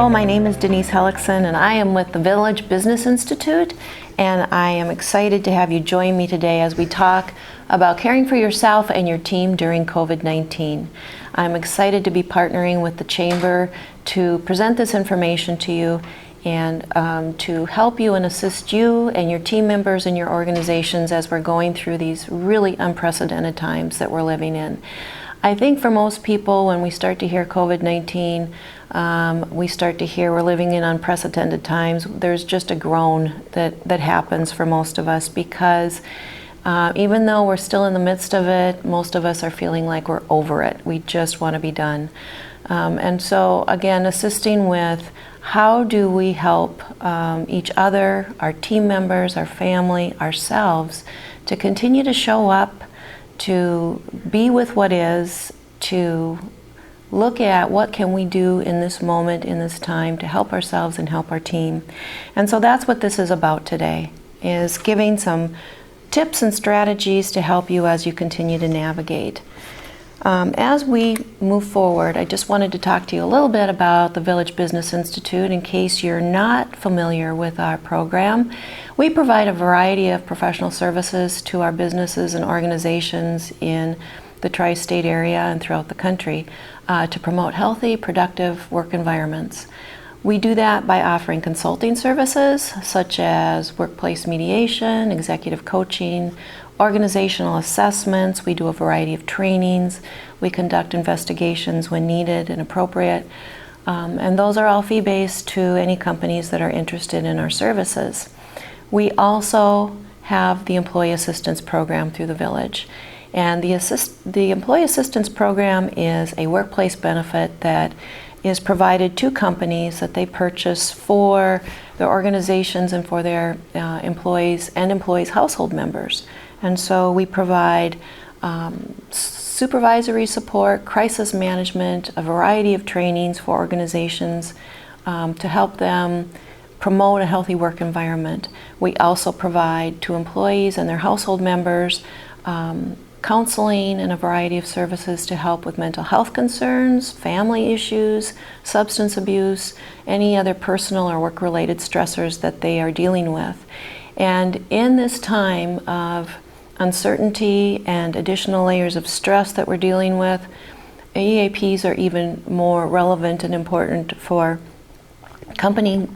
Hello, my name is Denise Hellickson and I am with the Village Business Institute, and I am excited to have you join me today as we talk about caring for yourself and your team during COVID-19. I'm excited to be partnering with the Chamber to present this information to you and to help you and assist you and your team members and your organizations as we're going through these really unprecedented times that we're living in. I think for most people, when we start to hear COVID-19, we start to hear we're living in unprecedented times. There's just a groan that happens for most of us because even though we're still in the midst of it, most of us are feeling like we're over it. We just want to be done. And so again, assisting with how do we help each other, our team members, our family, ourselves, to continue to show up, to be with what is, to look at what can we do in this moment, in this time, to help ourselves and help our team. And so that's what this is about today, is giving some tips and strategies to help you as you continue to navigate. As we move forward, I just wanted to talk to you a little bit about the Village Business Institute in case you're not familiar with our program. We provide a variety of professional services to our businesses and organizations in the tri-state area and throughout the country to promote healthy, productive work environments. We do that by offering consulting services such as workplace mediation, executive coaching, organizational assessments. We do a variety of trainings. We conduct investigations when needed and appropriate. And those are all fee-based to any companies that are interested in our services. We also have the Employee Assistance Program through the Village. And the Employee Assistance Program is a workplace benefit that is provided to companies that they purchase for their organizations and for their employees and employees' household members. And so we provide supervisory support, crisis management, a variety of trainings for organizations to help them promote a healthy work environment. We also provide to employees and their household members counseling and a variety of services to help with mental health concerns, family issues, substance abuse, any other personal or work-related stressors that they are dealing with. And in this time of uncertainty and additional layers of stress that we're dealing with, EAPs are even more relevant and important for company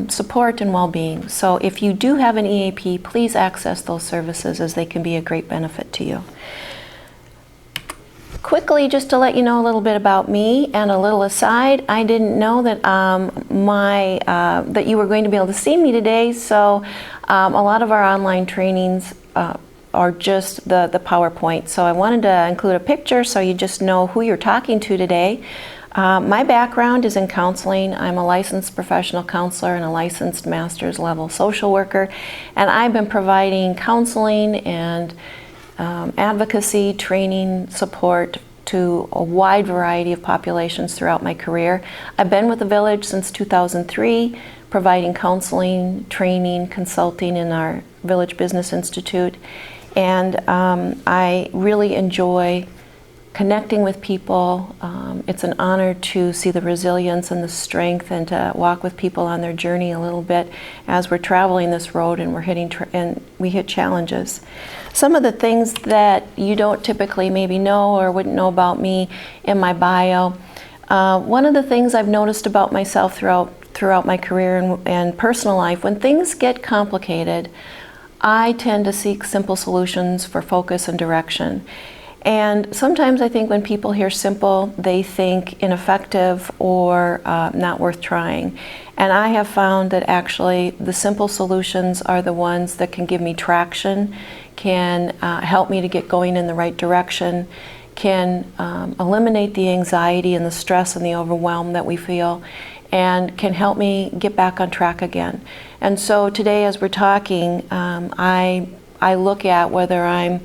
support and well-being. So if you do have an EAP, please access those services as they can be a great benefit to you. Quickly, just to let you know a little bit about me and a little aside, I didn't know that that you were going to be able to see me today, so a lot of our online trainings are just the PowerPoint. So I wanted to include a picture so you just know who you're talking to today. My background is in counseling. I'm a licensed professional counselor and a licensed master's level social worker, and I've been providing counseling and advocacy, training, support to a wide variety of populations throughout my career. I've been with the Village since 2003, providing counseling, training, consulting in our Village Business Institute, and I really enjoy connecting with people. It's an honor to see the resilience and the strength and to walk with people on their journey a little bit as we're traveling this road and we hit challenges. Some of the things that you don't typically maybe know or wouldn't know about me in my bio. One of the things I've noticed about myself throughout my career and personal life, when things get complicated, I tend to seek simple solutions for focus and direction. And sometimes I think when people hear simple, they think ineffective or not worth trying. And I have found that actually the simple solutions are the ones that can give me traction, can help me to get going in the right direction, can eliminate the anxiety and the stress and the overwhelm that we feel, and can help me get back on track again. And so today as we're talking, I look at whether I'm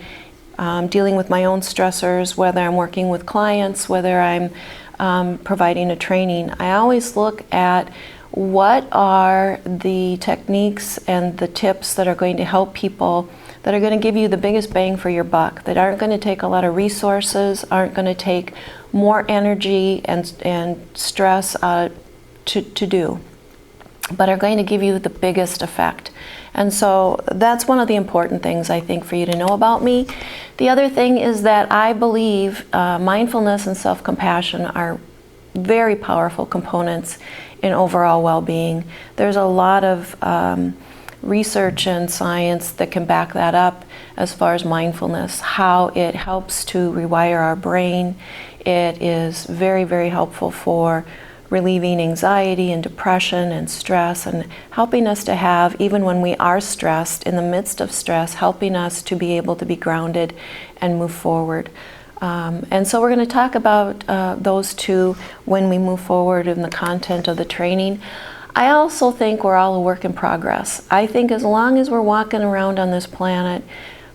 dealing with my own stressors, whether I'm working with clients, whether I'm providing a training. I always look at what are the techniques and the tips that are going to help people, that are going to give you the biggest bang for your buck, that aren't going to take a lot of resources, aren't going to take more energy and stress to do, but are going to give you the biggest effect. And so that's one of the important things I think for you to know about me. The other thing is that I believe mindfulness and self-compassion are very powerful components in overall well-being. There's a lot of research and science that can back that up as far as mindfulness, how it helps to rewire our brain. It is very, very helpful for relieving anxiety and depression and stress, and helping us to have, even when we are stressed, in the midst of stress, helping us to be able to be grounded and move forward. And so we're going to talk about those two when we move forward in the content of the training. I also think we're all a work in progress. I think as long as we're walking around on this planet,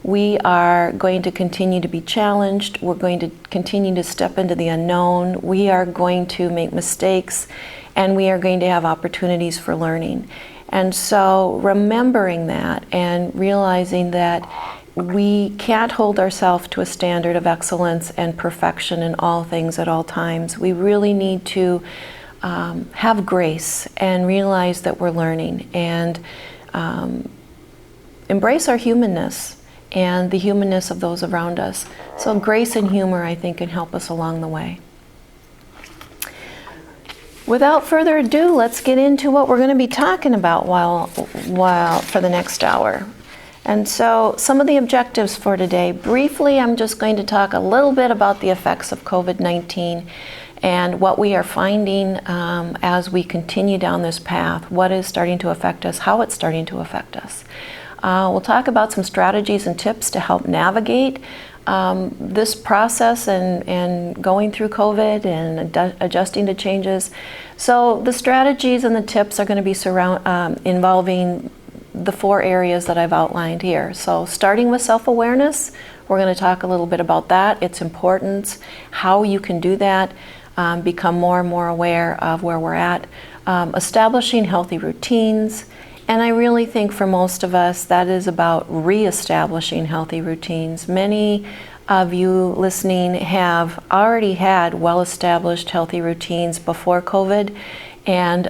we are going to continue to be challenged. We're going to continue to step into the unknown. We are going to make mistakes, and we are going to have opportunities for learning. And so remembering that and realizing that we can't hold ourselves to a standard of excellence and perfection in all things at all times. We really need to have grace and realize that we're learning, and embrace our humanness and the humanness of those around us. So grace and humor, I think, can help us along the way. Without further ado, let's get into what we're going to be talking about while for the next hour. And so some of the objectives for today, briefly, I'm just going to talk a little bit about the effects of COVID-19 and what we are finding as we continue down this path, what is starting to affect us, how it's starting to affect us. We'll talk about some strategies and tips to help navigate this process and going through COVID and adjusting to changes. So the strategies and the tips are going to be involving the 4 areas that I've outlined here. So starting with self-awareness, we're going to talk a little bit about that, its importance, how you can do that, become more and more aware of where we're at, establishing healthy routines. And I really think for most of us, that is about reestablishing healthy routines. Many of you listening have already had well-established healthy routines before COVID. And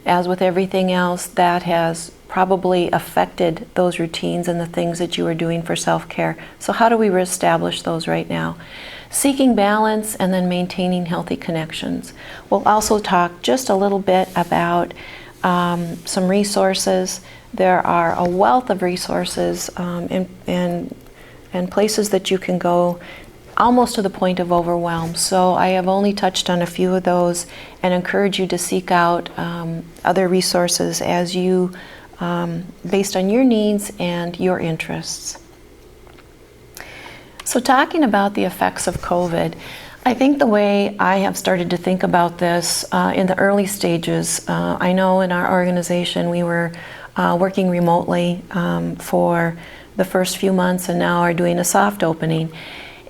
as with everything else, that has probably affected those routines and the things that you are doing for self-care. So how do we reestablish those right now? Seeking balance and then maintaining healthy connections. We'll also talk just a little bit about some resources. There are a wealth of resources and places that you can go almost to the point of overwhelm. So I have only touched on a few of those and encourage you to seek out other resources as you, based on your needs and your interests. So talking about the effects of COVID, I think the way I have started to think about this in the early stages, I know in our organization we were working remotely for the first few months and now are doing a soft opening.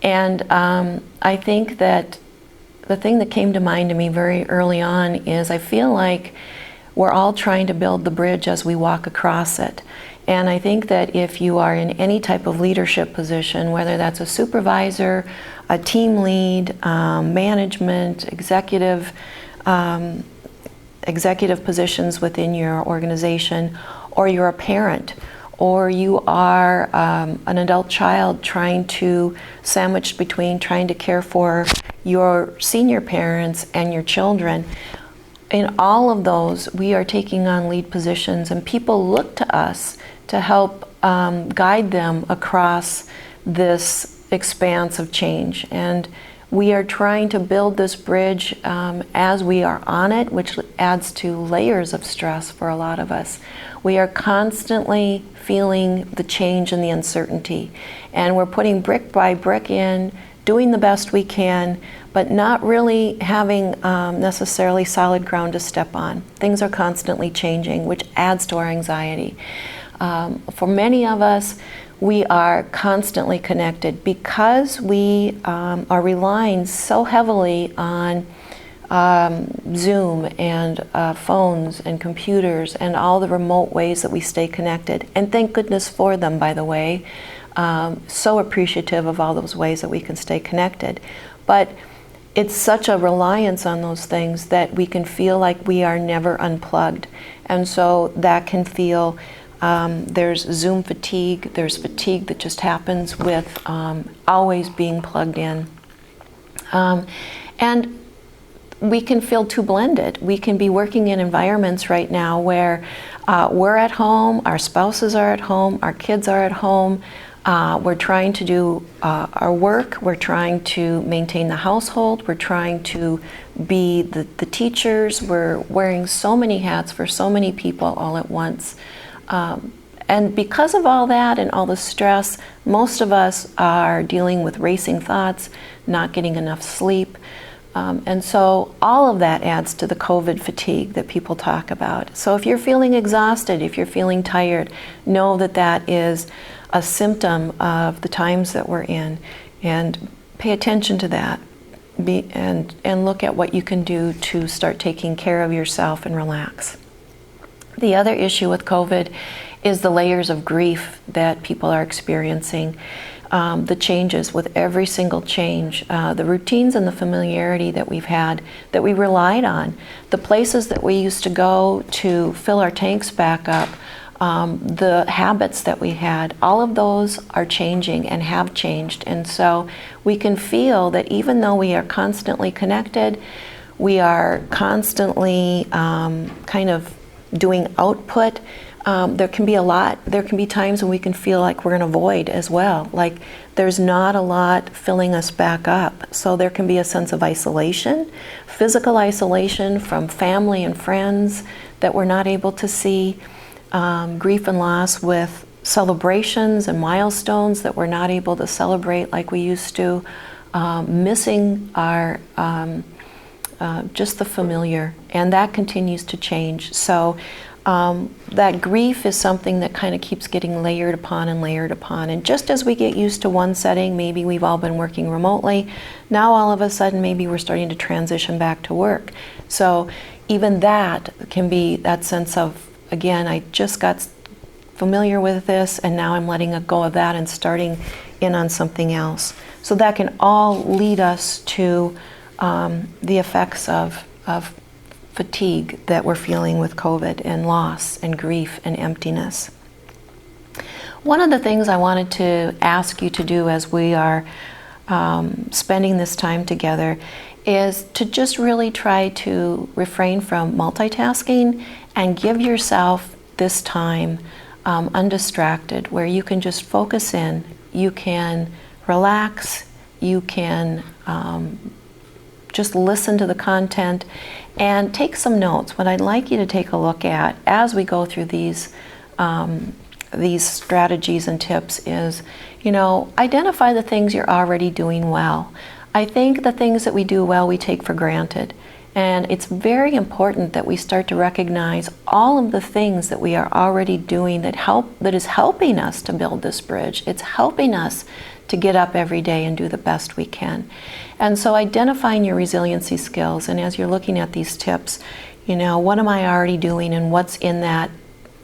And I think that the thing that came to mind to me very early on is I feel like we're all trying to build the bridge as we walk across it. And I think that if you are in any type of leadership position, whether that's a supervisor, a team lead, management, executive positions within your organization, or you're a parent, or you are an adult child trying to sandwich between trying to care for your senior parents and your children, in all of those, we are taking on lead positions, and people look to us to help guide them across this expanse of change. And we are trying to build this bridge as we are on it, which adds to layers of stress for a lot of us. We are constantly feeling the change and the uncertainty, and we're putting brick by brick in, doing the best we can, but not really having necessarily solid ground to step on. Things are constantly changing, which adds to our anxiety. For many of us, we are constantly connected because we are relying so heavily on Zoom and phones and computers and all the remote ways that we stay connected. And thank goodness for them, by the way. So appreciative of all those ways that we can stay connected. But it's such a reliance on those things that we can feel like we are never unplugged. And so that can feel, there's Zoom fatigue, there's fatigue that just happens with always being plugged in. And we can feel too blended. We can be working in environments right now where we're at home, our spouses are at home, our kids are at home, we're trying to do our work, we're trying to maintain the household, we're trying to be the teachers, we're wearing so many hats for so many people all at once. And because of all that and all the stress, most of us are dealing with racing thoughts, not getting enough sleep. And so all of that adds to the COVID fatigue that people talk about. So if you're feeling exhausted, if you're feeling tired, know that that is a symptom of the times that we're in, and pay attention to that. And look at what you can do to start taking care of yourself and relax. The other issue with COVID is the layers of grief that people are experiencing. The changes with every single change, the routines and the familiarity that we've had, that we relied on, the places that we used to go to fill our tanks back up, the habits that we had, all of those are changing and have changed. And so we can feel that even though we are constantly connected, we are constantly kind of doing output, there can be times when we can feel like we're in a void as well, like there's not a lot filling us back up. So there can be a sense of isolation, physical isolation from family and friends that we're not able to see, grief and loss with celebrations and milestones that we're not able to celebrate like we used to, missing our just the familiar, and that continues to change. So that grief is something that kind of keeps getting layered upon and layered upon. And just as we get used to one setting, maybe we've all been working remotely, now all of a sudden maybe we're starting to transition back to work. So even that can be that sense of, again, I just got familiar with this and now I'm letting go of that and starting in on something else. So that can all lead us to the effects of fatigue that we're feeling with COVID, and loss and grief and emptiness. One of the things I wanted to ask you to do as we are spending this time together is to just really try to refrain from multitasking and give yourself this time undistracted, where you can just focus in, you can relax, you can just listen to the content and take some notes. What I'd like you to take a look at as we go through these strategies and tips is, identify the things you're already doing well. I think the things that we do well, we take for granted. And it's very important that we start to recognize all of the things that we are already doing that is helping us to build this bridge. It's helping us to get up every day and do the best we can. And so identifying your resiliency skills, and as you're looking at these tips, what am I already doing and what's in that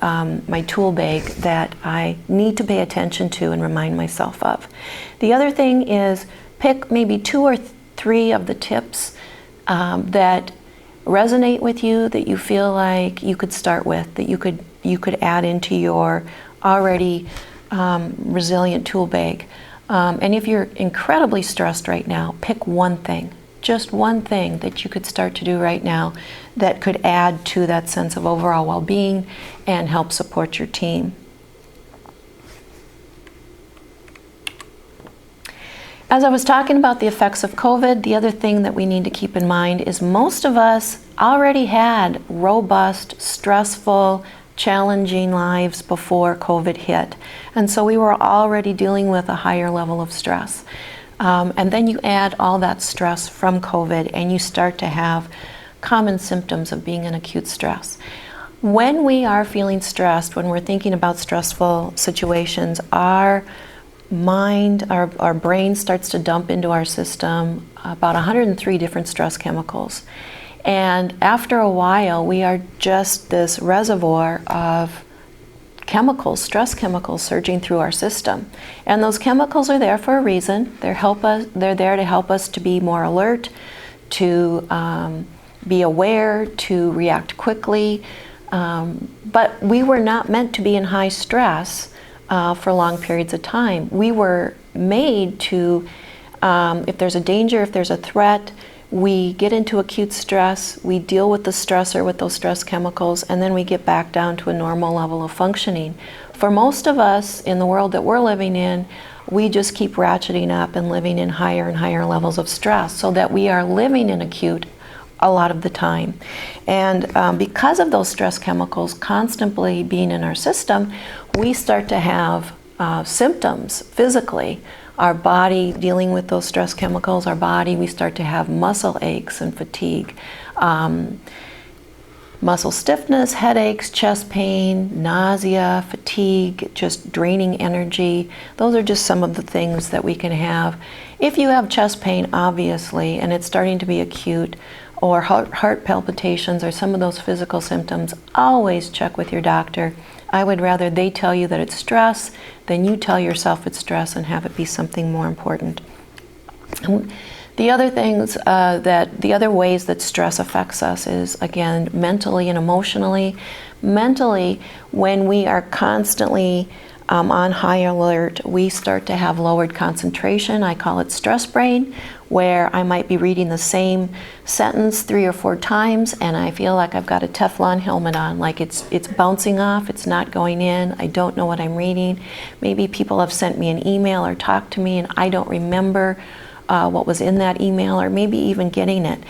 my tool bag that I need to pay attention to and remind myself of. The other thing is pick maybe 2 or 3 of the tips that resonate with you, that you feel like you could start with, that you could add into your already resilient tool bag. And if you're incredibly stressed right now, pick one thing, just one thing that you could start to do right now that could add to that sense of overall well-being and help support your team. As I was talking about the effects of COVID, the other thing that we need to keep in mind is most of us already had robust, stressful, challenging lives before COVID hit. And so we were already dealing with a higher level of stress. And then you add all that stress from COVID and you start to have common symptoms of being in acute stress. When we are feeling stressed, when we're thinking about stressful situations, our mind, our brain starts to dump into our system about 103 different stress chemicals. And after a while, we are just this reservoir of chemicals, stress chemicals surging through our system. And those chemicals are there for a reason. They're there to help us to be more alert, to be aware, to react quickly. But we were not meant to be in high stress for long periods of time. We were made to, if there's a danger, if there's a threat, we get into acute stress, we deal with the stressor with those stress chemicals, and then we get back down to a normal level of functioning. For most of us in the world that we're living in, we just keep ratcheting up and living in higher and higher levels of stress, so that we are living in acute a lot of the time. And because of those stress chemicals constantly being in our system, we start to have symptoms physically. Our body dealing with those stress chemicals, we start to have muscle aches and fatigue, muscle stiffness, headaches, chest pain, nausea, fatigue, just draining energy. Those are just some of the things that we can have. If you have chest pain, obviously, and it's starting to be acute, or heart palpitations, or some of those physical symptoms, always check with your doctor. I would rather they tell you that it's stress than you tell yourself it's stress and have it be something more important. The other things the other ways that stress affects us is, again, mentally and emotionally. Mentally, when we are constantly on high alert, we start to have lowered concentration. I call it stress brain, where I might be reading the same sentence 3 or 4 times, and I feel like I've got a Teflon helmet on, like it's bouncing off, it's not going in, I don't know what I'm reading. Maybe people have sent me an email or talked to me and I don't remember what was in that email, or maybe even getting it.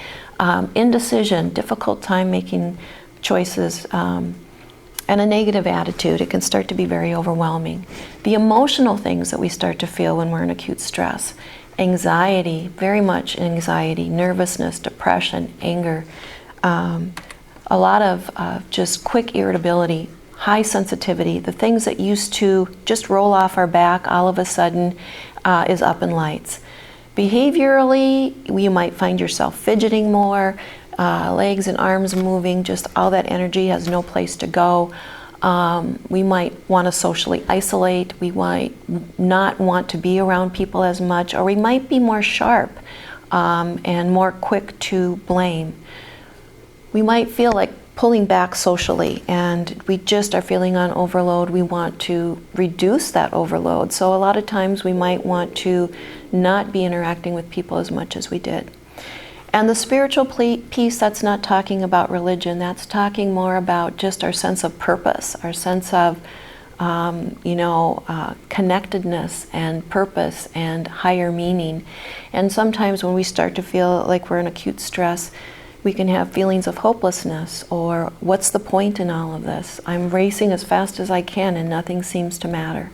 Indecision, difficult time making choices, and a negative attitude. It can start to be very overwhelming. The emotional things that we start to feel when we're in acute stress: anxiety, very much anxiety, nervousness, depression, anger, a lot of just quick irritability, high sensitivity. The things that used to just roll off our back all of a sudden is up in lights. Behaviorally, you might find yourself fidgeting more, legs and arms moving, just all that energy has no place to go. We might want to socially isolate, we might not want to be around people as much, or we might be more sharp and more quick to blame. We might feel like pulling back socially, and we just are feeling on overload. We want to reduce that overload. So a lot of times we might want to not be interacting with people as much as we did. And the spiritual piece, that's not talking about religion, that's talking more about just our sense of purpose, our sense of connectedness and purpose and higher meaning. And sometimes when we start to feel like we're in acute stress, we can have feelings of hopelessness, or what's the point in all of this? I'm racing as fast as I can and nothing seems to matter.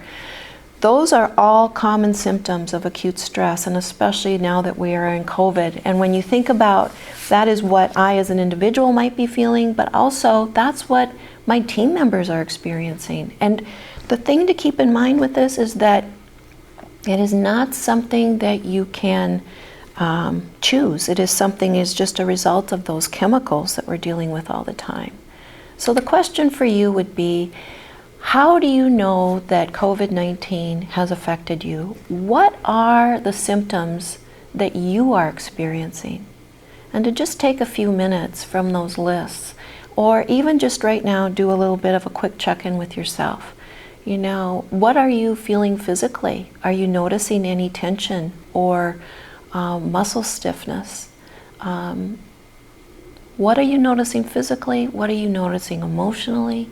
Those are all common symptoms of acute stress, and especially now that we are in COVID. And when you think about that, is what I as an individual might be feeling, but also that's what my team members are experiencing. And the thing to keep in mind with this is that it is not something that you can choose. It is something is just a result of those chemicals that we're dealing with all the time. So the question for you would be, how do you know that COVID-19 has affected you? What are the symptoms that you are experiencing? And to just take a few minutes from those lists, or even just right now do a little bit of a quick check-in with yourself. What are you feeling physically? Are you noticing any tension or muscle stiffness? What are you noticing physically? What are you noticing emotionally?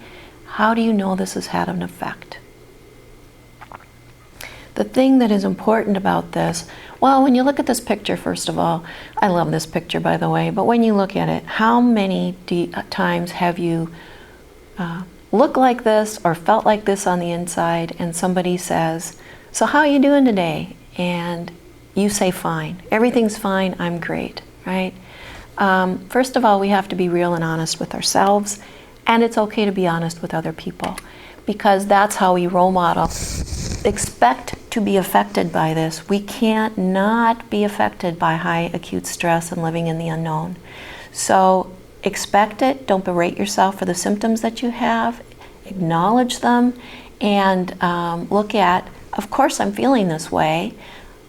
How do you know this has had an effect? The thing that is important about this, well, when you look at this picture, first of all, I love this picture, by the way, but when you look at it, how many times have you looked like this or felt like this on the inside, and somebody says, "So how are you doing today?" And you say, "Fine. Everything's fine. I'm great," right? First of all, we have to be real and honest with ourselves, and it's okay to be honest with other people, because that's how we role model. Expect to be affected by this. We can't not be affected by high acute stress and living in the unknown. So expect it. Don't berate yourself for the symptoms that you have. acknowledge them, and look at, of course I'm feeling this way.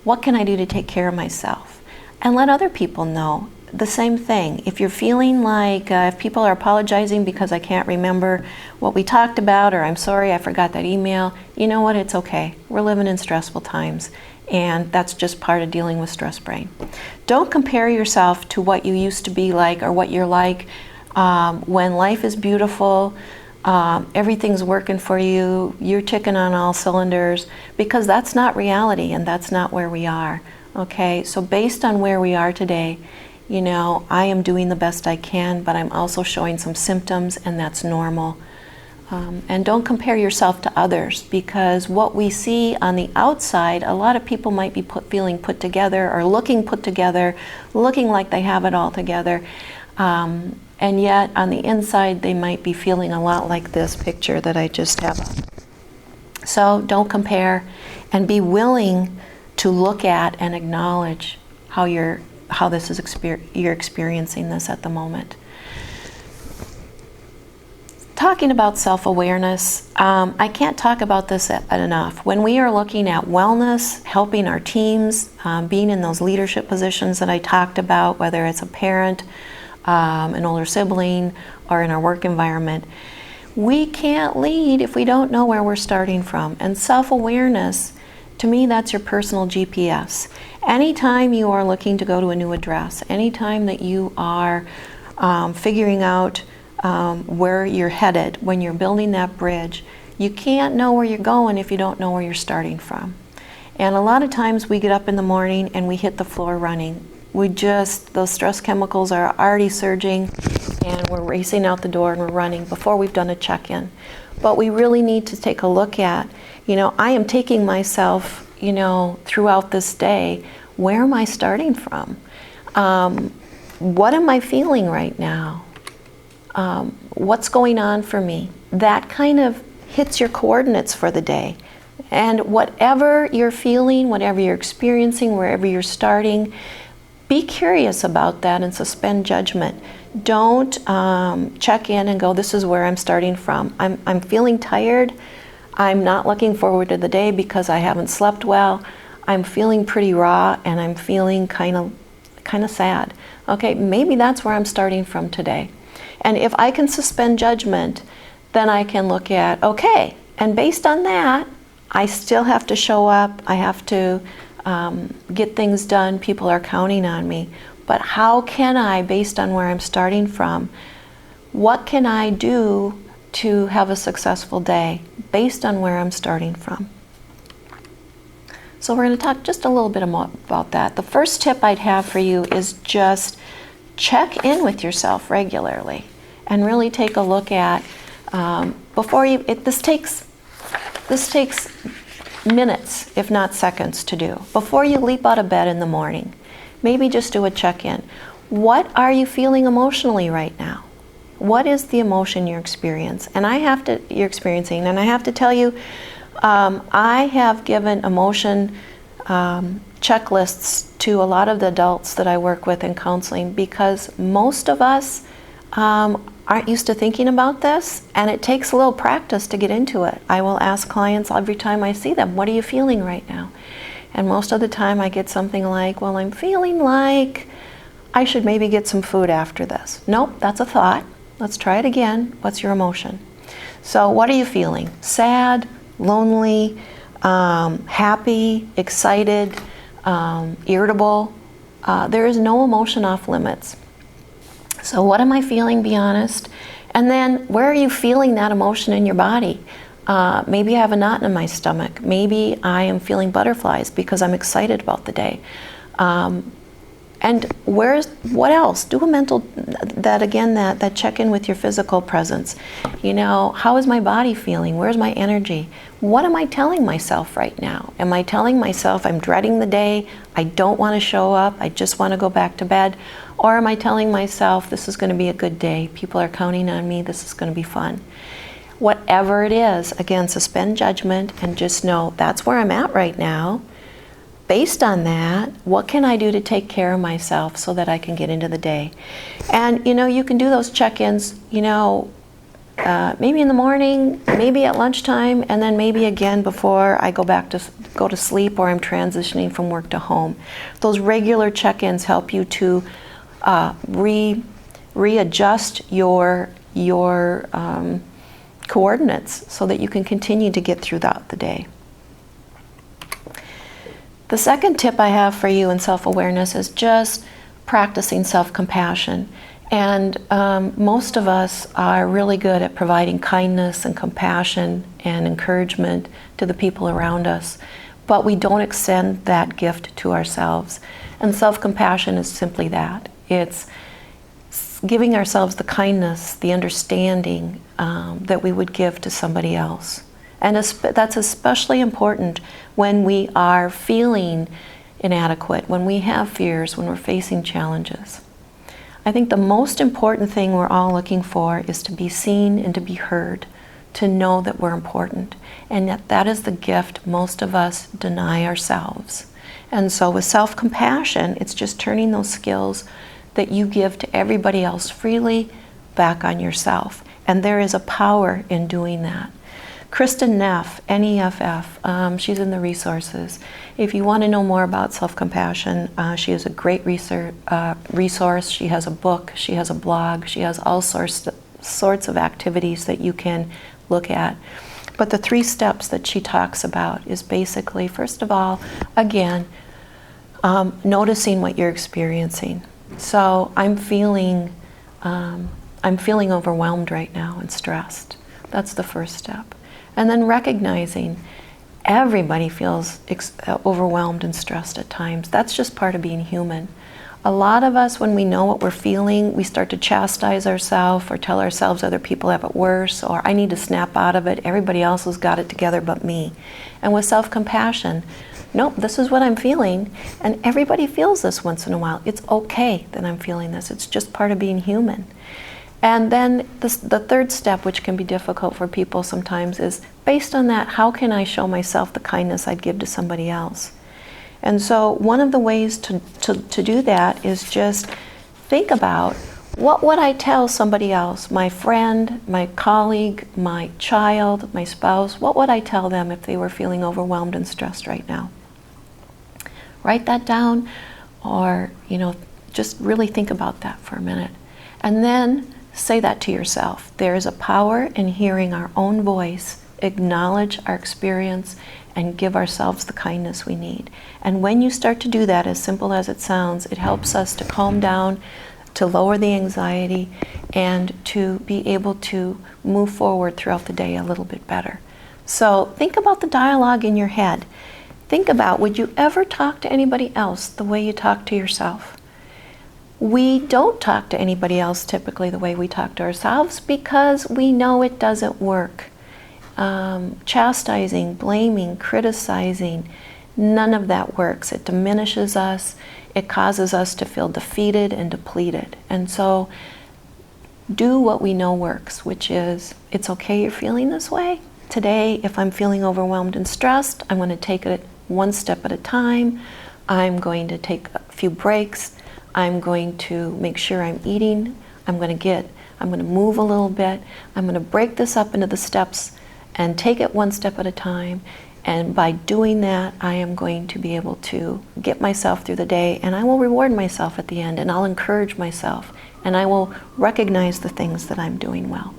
What can I do to take care of myself? And let other people know the same thing. If you're feeling like, if people are apologizing because I can't remember what we talked about, or I'm sorry I forgot that email, you know what, it's okay. We're living in stressful times, and that's just part of dealing with stress brain. Don't compare yourself to what you used to be like or what you're like when life is beautiful, everything's working for you, you're ticking on all cylinders, because that's not reality and that's not where we are. Okay, so based on where we are today, you know, I am doing the best I can, but I'm also showing some symptoms, and that's normal. And don't compare yourself to others, because what we see on the outside, a lot of people might be feeling put together or looking put together, looking like they have it all together. And yet on the inside, they might be feeling a lot like this picture that I just have up. So don't compare, and be willing to look at and acknowledge how you're experiencing this at the moment. Talking about self-awareness, I can't talk about this enough. When we are looking at wellness, helping our teams, being in those leadership positions that I talked about, whether it's a parent, an older sibling, or in our work environment, we can't lead if we don't know where we're starting from. And self-awareness, to me, that's your personal GPS. Anytime you are looking to go to a new address, anytime that you are figuring out where you're headed, when you're building that bridge, you can't know where you're going if you don't know where you're starting from. And a lot of times we get up in the morning and we hit the floor running. Those stress chemicals are already surging, and we're racing out the door and we're running before we've done a check-in. But we really need to take a look at, you know, I am taking myself, you know, throughout this day, where am I starting from? What am I feeling right now? What's going on for me? That kind of hits your coordinates for the day. And whatever you're feeling, whatever you're experiencing, wherever you're starting, be curious about that and suspend judgment. Don't check in and go, this is where I'm starting from. I'm feeling tired. I'm not looking forward to the day because I haven't slept well. I'm feeling pretty raw, and I'm feeling kind of sad. Okay, maybe that's where I'm starting from today. And if I can suspend judgment, then I can look at, okay, and based on that, I still have to show up. I have to get things done. People are counting on me. But how can I, based on where I'm starting from, what can I do to have a successful day based on where I'm starting from? So we're going to talk just a little bit more about that. The first tip I'd have for you is just check in with yourself regularly and really take a look at before you. This takes minutes, if not seconds, to do. Before you leap out of bed in the morning, maybe just do a check-in. What are you feeling emotionally right now? What is the emotion you're experiencing? And I have to tell you, I have given emotion checklists to a lot of the adults that I work with in counseling, because most of us aren't used to thinking about this, and it takes a little practice to get into it. I will ask clients every time I see them, what are you feeling right now? And most of the time I get something like, well, I'm feeling like I should maybe get some food after this. Nope, that's a thought. Let's try it again. What's your emotion? So what are you feeling? Sad, lonely, happy, excited, irritable? There is no emotion off limits. So what am I feeling? Be honest. And then where are you feeling that emotion in your body? Maybe I have a knot in my stomach. Maybe I am feeling butterflies because I'm excited about the day. And what else? Do a mental, that check-in with your physical presence. You know, how is my body feeling? Where's my energy? What am I telling myself right now? Am I telling myself I'm dreading the day, I don't want to show up, I just want to go back to bed? Or am I telling myself this is going to be a good day, people are counting on me, this is going to be fun? Whatever it is, again, suspend judgment and just know that's where I'm at right now. Based on that, what can I do to take care of myself so that I can get into the day? And you know, you can do those check-ins, you know, maybe in the morning, maybe at lunchtime, and then maybe again before I go to sleep or I'm transitioning from work to home. Those regular check-ins help you to readjust your coordinates so that you can continue to get throughout the day. The second tip I have for you in self-awareness is just practicing self-compassion. And most of us are really good at providing kindness and compassion and encouragement to the people around us, but we don't extend that gift to ourselves. And self-compassion is simply that. It's giving ourselves the kindness, the understanding that we would give to somebody else. And that's especially important when we are feeling inadequate, when we have fears, when we're facing challenges. I think the most important thing we're all looking for is to be seen and to be heard, to know that we're important. And that is the gift most of us deny ourselves. And so with self-compassion, it's just turning those skills that you give to everybody else freely back on yourself. And there is a power in doing that. Kristen Neff, N-E-F-F, she's in the resources. If you want to know more about self-compassion, she is a great resource. She has a book, she has a blog, she has all sorts of activities that you can look at. But the 3 steps that she talks about is basically, first of all, again, noticing what you're experiencing. So I'm feeling overwhelmed right now and stressed. That's the first step. And then recognizing everybody feels overwhelmed and stressed at times. That's just part of being human. A lot of us, when we know what we're feeling, we start to chastise ourselves or tell ourselves other people have it worse, or I need to snap out of it. Everybody else has got it together but me. And with self-compassion, nope, this is what I'm feeling, and everybody feels this once in a while. It's okay that I'm feeling this. It's just part of being human. And then the third step, which can be difficult for people sometimes, is based on that, how can I show myself the kindness I'd give to somebody else? And so one of the ways to do that is just think about, what would I tell somebody else, my friend, my colleague, my child, my spouse, what would I tell them if they were feeling overwhelmed and stressed right now? Write that down, or just really think about that for a minute. And then say that to yourself. There is a power in hearing our own voice, acknowledge our experience, and give ourselves the kindness we need. And when you start to do that, as simple as it sounds, it helps us to calm down, to lower the anxiety, and to be able to move forward throughout the day a little bit better. So think about the dialogue in your head. Think about, would you ever talk to anybody else the way you talk to yourself? We don't talk to anybody else typically the way we talk to ourselves because we know it doesn't work. Chastising, blaming, criticizing, none of that works. It diminishes us. It causes us to feel defeated and depleted. And so do what we know works, which is, it's okay you're feeling this way. Today, if I'm feeling overwhelmed and stressed, I'm going to take it one step at a time. I'm going to take a few breaks. I'm going to make sure I'm eating. I'm going to move a little bit. I'm going to break this up into the steps and take it one step at a time. And by doing that, I am going to be able to get myself through the day, and I will reward myself at the end, and I'll encourage myself, and I will recognize the things that I'm doing well.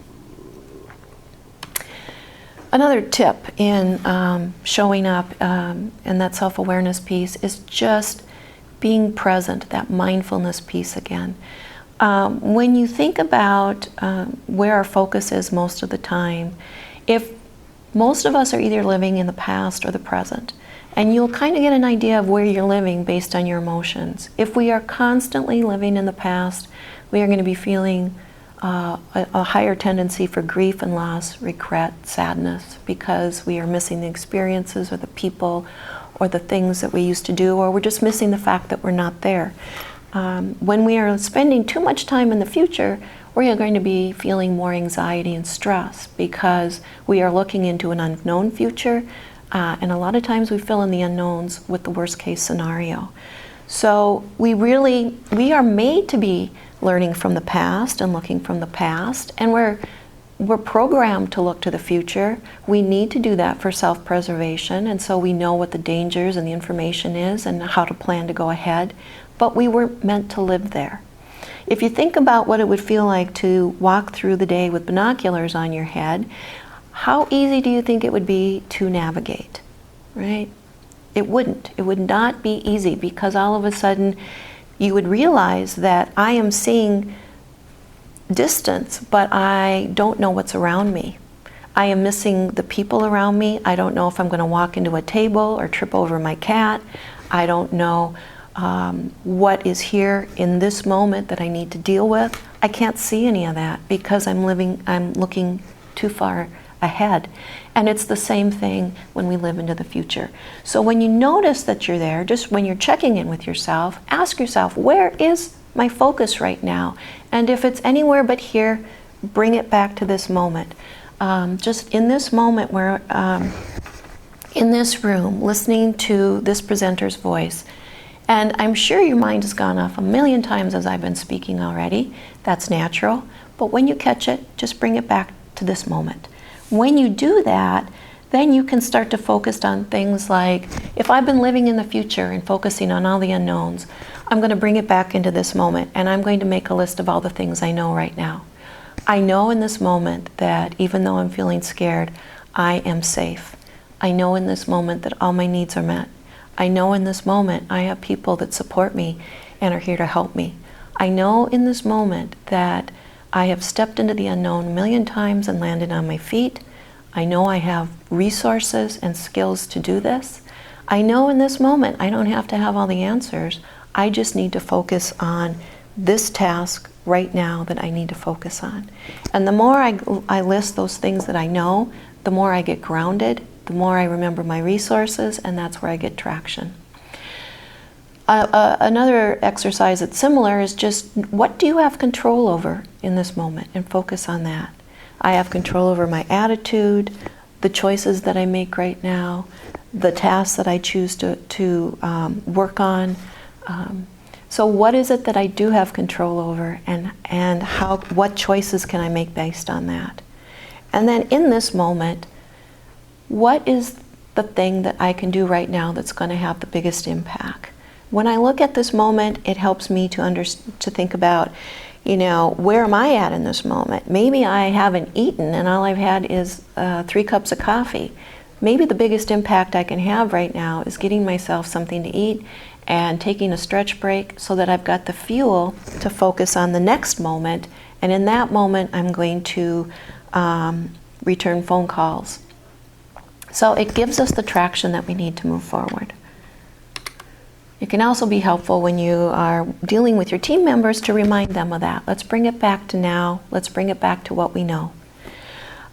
Another tip in showing up in that self-awareness piece is just being present, that mindfulness piece again. When you think about where our focus is most of the time, if most of us are either living in the past or the present, and you'll kind of get an idea of where you're living based on your emotions. If we are constantly living in the past, we are going to be feeling a higher tendency for grief and loss, regret, sadness, because we are missing the experiences or the people or the things that we used to do, or we're just missing the fact that we're not there. When we are spending too much time in the future, we are going to be feeling more anxiety and stress because we are looking into an unknown future, and a lot of times we fill in the unknowns with the worst case scenario. So we are made to be learning from the past and looking from the past, and we're we're programmed to look to the future. We need to do that for self-preservation, and so we know what the dangers and the information is and how to plan to go ahead, but we weren't meant to live there. If you think about what it would feel like to walk through the day with binoculars on your head, how easy do you think it would be to navigate, right? It wouldn't. It would not be easy, because all of a sudden you would realize that I am seeing distance, but I don't know what's around me. I am missing the people around me. I don't know if I'm going to walk into a table or trip over my cat. I don't know what is here in this moment that I need to deal with. I can't see any of that because I'm looking too far ahead. And it's the same thing when we live into the future. So when you notice that you're there, just when you're checking in with yourself, ask yourself, where is my focus right now? And if it's anywhere but here, bring it back to this moment. Just in this moment where, in this room, listening to this presenter's voice. And I'm sure your mind has gone off a million times as I've been speaking already. That's natural. But when you catch it, just bring it back to this moment. When you do that, then you can start to focus on things like, if I've been living in the future and focusing on all the unknowns, I'm going to bring it back into this moment, and I'm going to make a list of all the things I know right now. I know in this moment that even though I'm feeling scared, I am safe. I know in this moment that all my needs are met. I know in this moment I have people that support me and are here to help me. I know in this moment that I have stepped into the unknown a million times and landed on my feet. I know I have resources and skills to do this. I know in this moment I don't have to have all the answers. I just need to focus on this task right now that I need to focus on. And the more I list those things that I know, the more I get grounded, the more I remember my resources, and that's where I get traction. Another exercise that's similar is just, what do you have control over in this moment? And focus on that. I have control over my attitude, the choices that I make right now, the tasks that I choose to work on. So what is it that I do have control over, and what choices can I make based on that? And then in this moment, what is the thing that I can do right now that's going to have the biggest impact? When I look at this moment, it helps me to think about, where am I at in this moment? Maybe I haven't eaten and all I've had is 3 cups of coffee. Maybe the biggest impact I can have right now is getting myself something to eat and taking a stretch break so that I've got the fuel to focus on the next moment. And in that moment, I'm going to return phone calls. So it gives us the traction that we need to move forward. It can also be helpful when you are dealing with your team members to remind them of that. Let's bring it back to now. Let's bring it back to what we know.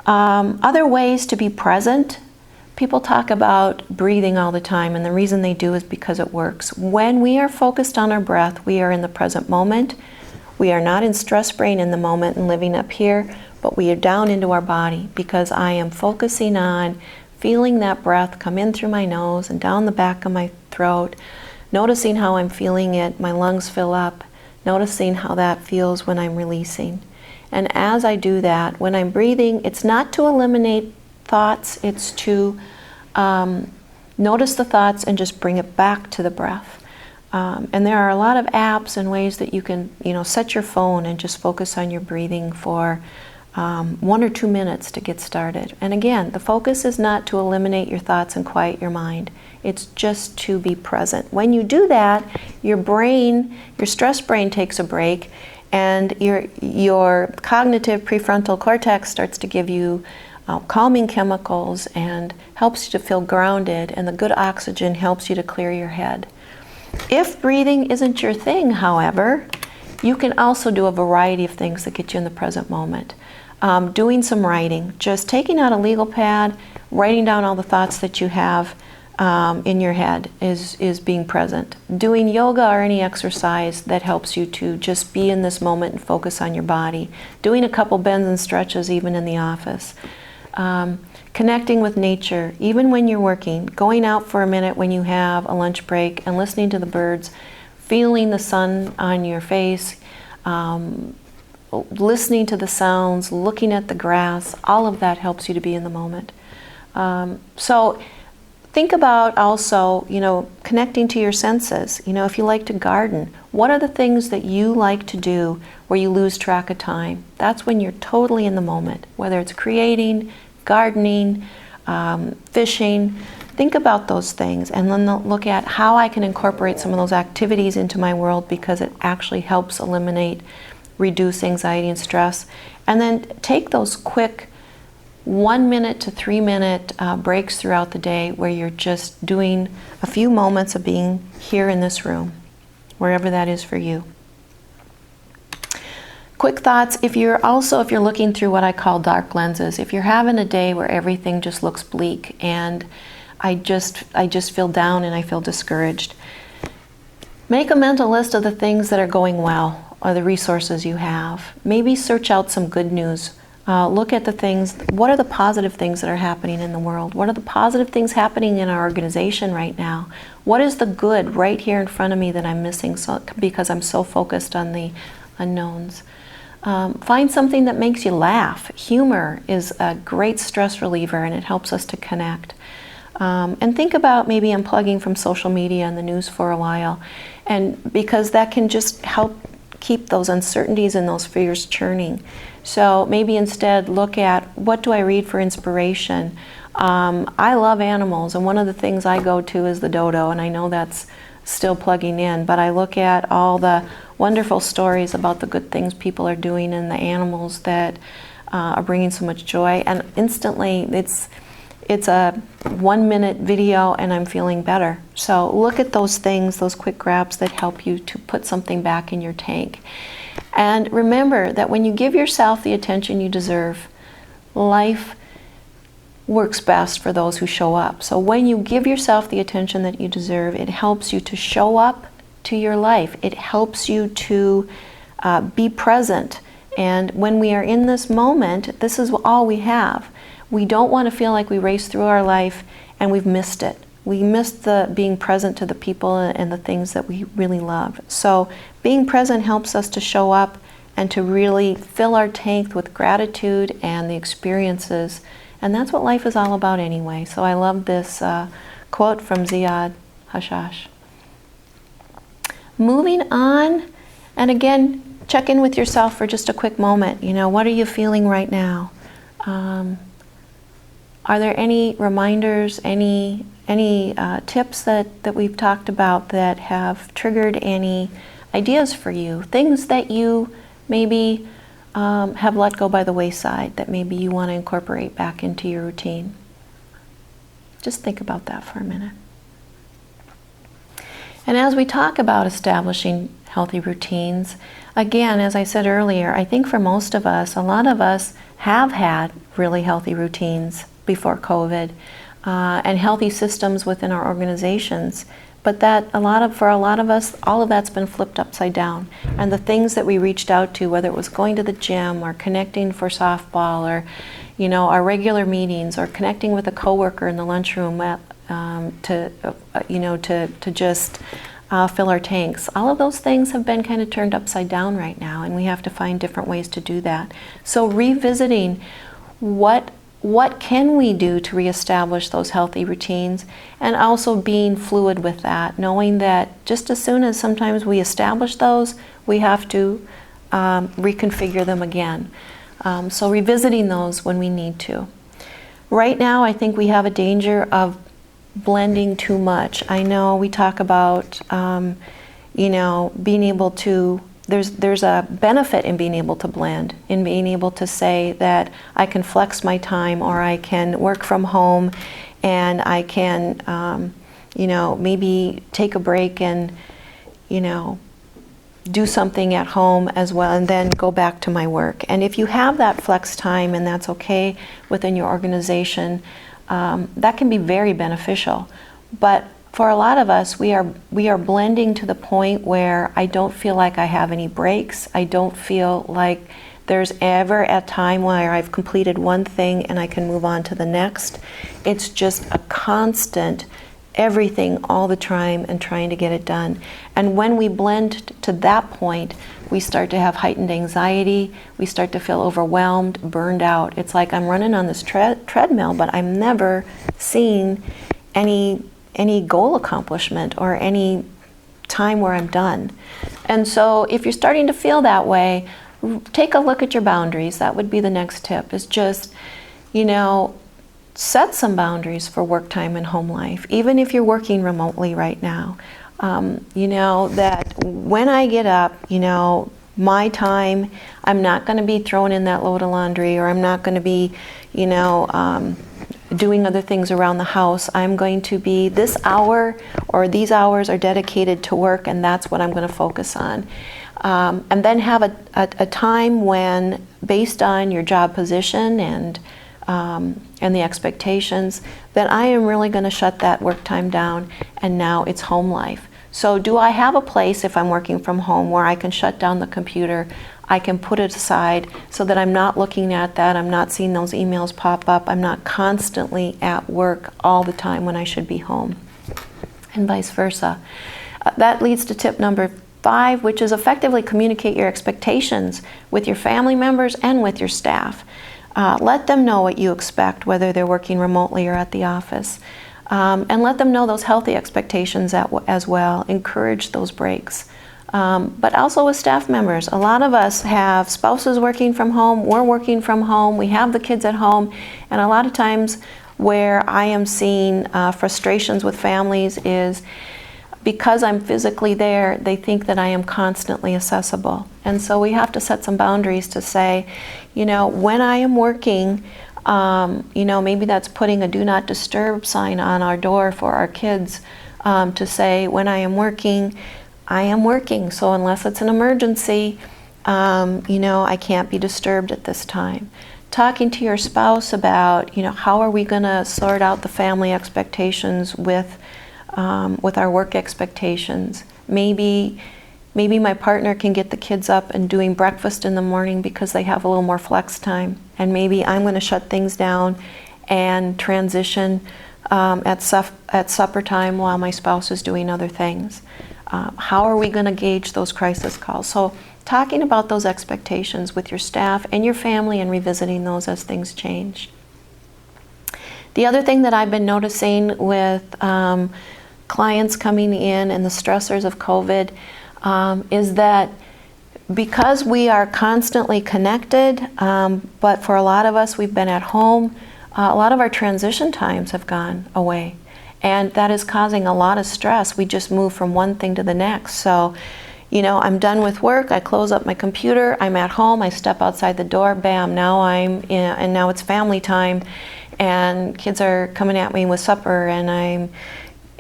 Other ways to be present. People talk about breathing all the time, and the reason they do is because it works. When we are focused on our breath, we are in the present moment. We are not in stress brain in the moment and living up here, but we are down into our body, because I am focusing on feeling that breath come in through my nose and down the back of my throat, noticing how I'm feeling it, my lungs fill up, noticing how that feels when I'm releasing. And as I do that, when I'm breathing, it's not to eliminate thoughts, it's to notice the thoughts and just bring it back to the breath. And there are a lot of apps and ways that you can, set your phone and just focus on your breathing for 1 or 2 minutes to get started. And again, the focus is not to eliminate your thoughts and quiet your mind. It's just to be present. When you do that, your brain, your stress brain takes a break, and your cognitive prefrontal cortex starts to give you calming chemicals and helps you to feel grounded, and the good oxygen helps you to clear your head. If breathing isn't your thing, however, you can also do a variety of things that get you in the present moment. Doing some writing, just taking out a legal pad, writing down all the thoughts that you have in your head is being present. Doing yoga or any exercise that helps you to just be in this moment and focus on your body. Doing a couple bends and stretches even in the office. Connecting with nature, even when you're working. Going out for a minute when you have a lunch break and listening to the birds, feeling the sun on your face, listening to the sounds, looking at the grass, all of that helps you to be in the moment. So think about also, connecting to your senses. If you like to garden, what are the things that you like to do where you lose track of time? That's when you're totally in the moment, whether it's creating, gardening, fishing. Think about those things and then look at how I can incorporate some of those activities into my world, because it actually helps reduce anxiety and stress. And then take those quick 1 minute to 3 minute breaks throughout the day where you're just doing a few moments of being here in this room, wherever that is for you. Quick thoughts, if you're looking through what I call dark lenses, if you're having a day where everything just looks bleak and I just feel down and I feel discouraged, make a mental list of the things that are going well or the resources you have. Maybe search out some good news. Look at the things, what are the positive things that are happening in the world? What are the positive things happening in our organization right now? What is the good right here in front of me that I'm missing because I'm so focused on the unknowns? Find something that makes you laugh. Humor is a great stress reliever and it helps us to connect. And think about maybe unplugging from social media and the news for a while, and because that can just help keep those uncertainties and those fears churning. So maybe instead look at, what do I read for inspiration? I love animals, and one of the things I go to is the dodo, and I know that's still plugging in, but I look at all the wonderful stories about the good things people are doing and the animals that are bringing so much joy, and instantly it's a 1 minute video and I'm feeling better. So look at those things, those quick grabs that help you to put something back in your tank. And remember that when you give yourself the attention you deserve, life works best for those who show up. So when you give yourself the attention that you deserve, it helps you to show up to your life. It helps you to be present. And when we are in this moment, this is all we have. We don't want to feel like we race through our life and we've missed it. We missed the being present to the people and the things that we really love. So being present helps us to show up and to really fill our tank with gratitude and the experiences. And that's what life is all about anyway. So I love this quote from Ziad Hashash. Moving on, and again, check in with yourself for just a quick moment. What are you feeling right now? Are there any reminders, any tips that we've talked about that have triggered any ideas for you? Things that you maybe have let go by the wayside that maybe you want to incorporate back into your routine? Just think about that for a minute. And as we talk about establishing healthy routines, again, as I said earlier, I think for most of us, a lot of us have had really healthy routines before COVID, and healthy systems within our organizations. But for a lot of us, all of that's been flipped upside down. And the things that we reached out to, whether it was going to the gym or connecting for softball or, our regular meetings or connecting with a coworker in the lunchroom to just fill our tanks. All of those things have been kind of turned upside down right now, and we have to find different ways to do that. So revisiting what can we do to reestablish those healthy routines, and also being fluid with that, knowing that just as soon as sometimes we establish those, we have to reconfigure them again. So revisiting those when we need to. Right now, I think we have a danger of blending too much. I know we talk about, being able to, there's a benefit in being able to blend, in being able to say that I can flex my time, or I can work from home, and I can, maybe take a break and, do something at home as well, and then go back to my work. And if you have that flex time, and that's okay within your organization, that can be very beneficial. But for a lot of us, we are blending to the point where I don't feel like I have any breaks. I don't feel like there's ever a time where I've completed one thing and I can move on to the next. It's just a constant everything all the time and trying to get it done. And when we blend to that point, we start to have heightened anxiety, we start to feel overwhelmed, burned out. It's like I'm running on this treadmill, but I'm never seeing any goal accomplishment or any time where I'm done. And so if you're starting to feel that way, take a look at your boundaries. That would be the next tip, is just, set some boundaries for work time and home life, even if you're working remotely right now. That when I get up, my time, I'm not going to be throwing in that load of laundry, or I'm not going to be, doing other things around the house. I'm going to be, this hour or these hours are dedicated to work, and that's what I'm going to focus on. And then have a time when, based on your job position and the expectations, that I am really going to shut that work time down, and now it's home life. So do I have a place, if I'm working from home, where I can shut down the computer, I can put it aside so that I'm not looking at that, I'm not seeing those emails pop up, I'm not constantly at work all the time when I should be home, and vice versa. That leads to tip number 5, which is effectively communicate your expectations with your family members and with your staff. Let them know what you expect, whether they're working remotely or at the office. And let them know those healthy expectations as well. Encourage those breaks. But also with staff members. A lot of us have spouses working from home, we're working from home, we have the kids at home, and a lot of times where I am seeing frustrations with families is because I'm physically there, they think that I am constantly accessible. And so we have to set some boundaries to say, when I am working, maybe that's putting a do not disturb sign on our door for our kids, to say, when I am working, I am working. So unless it's an emergency, I can't be disturbed at this time. Talking to your spouse about, how are we going to sort out the family expectations with our work expectations. Maybe my partner can get the kids up and doing breakfast in the morning because they have a little more flex time. And maybe I'm going to shut things down and transition at supper time while my spouse is doing other things. How are we going to gauge those crisis calls? So talking about those expectations with your staff and your family and revisiting those as things change. The other thing that I've been noticing with clients coming in and the stressors of COVID is that because we are constantly connected, but for a lot of us, we've been at home, a lot of our transition times have gone away. And that is causing a lot of stress. We just move from one thing to the next. So, I'm done with work, I close up my computer, I'm at home, I step outside the door, bam, now and now it's family time, and kids are coming at me with supper, and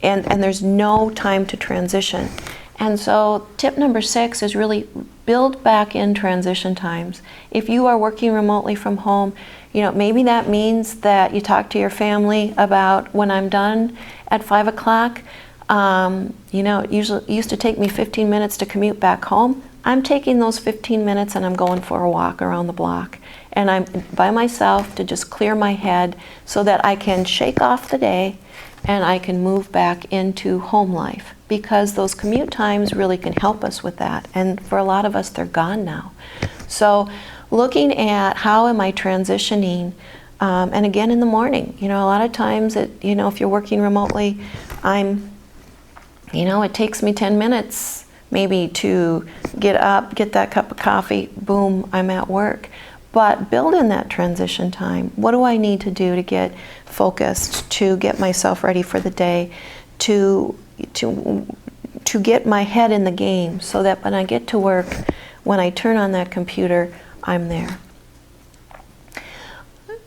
there's no time to transition. And so tip number 6 is really build back in transition times. If you are working remotely from home, maybe that means that you talk to your family about, when I'm done at 5 o'clock, it used to take me 15 minutes to commute back home. I'm taking those 15 minutes and I'm going for a walk around the block. And I'm by myself to just clear my head so that I can shake off the day and I can move back into home life, because those commute times really can help us with that. And for a lot of us, they're gone now. So looking at how am I transitioning, and again in the morning, a lot of times if you're working remotely, it takes me 10 minutes maybe to get up, get that cup of coffee, boom, I'm at work. But build in that transition time. What do I need to do to get focused, to get myself ready for the day, to get my head in the game so that when I get to work, when I turn on that computer, I'm there.